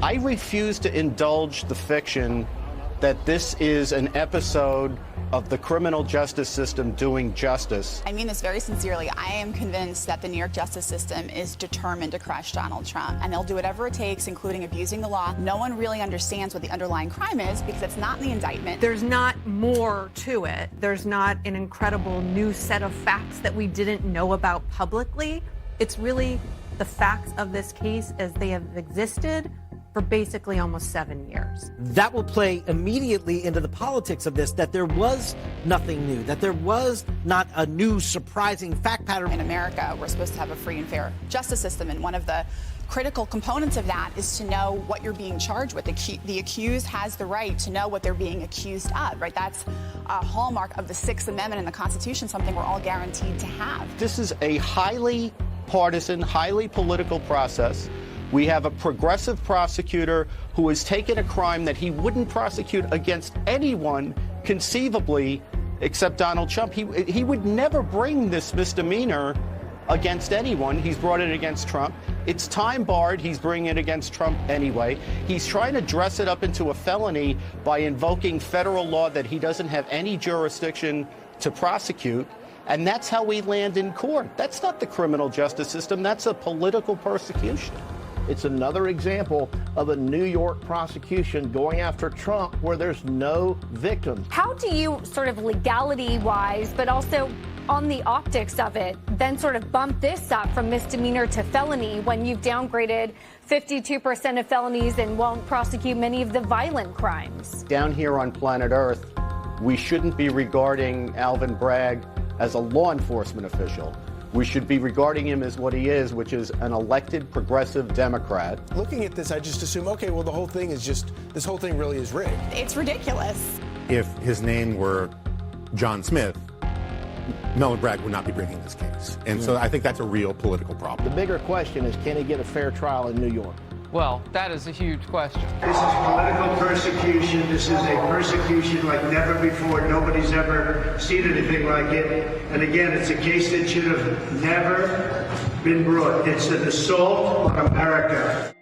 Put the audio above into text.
I refuse to indulge the fiction that this is an episode of the criminal justice system doing justice. I mean this very sincerely. I am convinced that the New York justice system is determined to crush Donald Trump, and they'll do whatever it takes, including abusing the law. No one really understands what the underlying crime is because it's not in the indictment. There's not more to it. There's not an incredible new set of facts that we didn't know about publicly. It's really the facts of this case as they have existed for basically almost 7 years. That will play immediately into the politics of this, that there was nothing new, that there was not a new surprising fact pattern. In America, we're supposed to have a free and fair justice system, and one of the critical components of that is to know what you're being charged with. The accused has the right to know what they're being accused of, right? That's a hallmark of the Sixth Amendment in the Constitution, something we're all guaranteed to have. This is a highly partisan, highly political process. We have a progressive prosecutor who has taken a crime that he wouldn't prosecute against anyone conceivably except Donald Trump. He would never bring this misdemeanor against anyone. He's brought it against Trump. It's time barred. He's bringing it against Trump anyway. He's trying to dress it up into a felony by invoking federal law that he doesn't have any jurisdiction to prosecute. And that's how we land in court. That's not the criminal justice system. That's a political persecution. It's another example of a New York prosecution going after Trump where there's no victim. How do you sort of legality-wise, but also on the optics of it, then sort of bump this up from misdemeanor to felony when you've downgraded 52% of felonies and won't prosecute many of the violent crimes? Down here on planet Earth, we shouldn't be regarding Alvin Bragg as a law enforcement official. We should be regarding him as what he is, which is an elected progressive Democrat. Looking at this, I just assume, okay, well, this whole thing really is rigged. It's ridiculous. If his name were John Smith, Mueller Bragg would not be bringing this case. And so I think that's a real political problem. The bigger question is, can he get a fair trial in New York? Well, that is a huge question. This is political persecution. This is a persecution like never before. Nobody's ever seen anything like it. And again, it's a case that should have never been brought. It's an assault on America.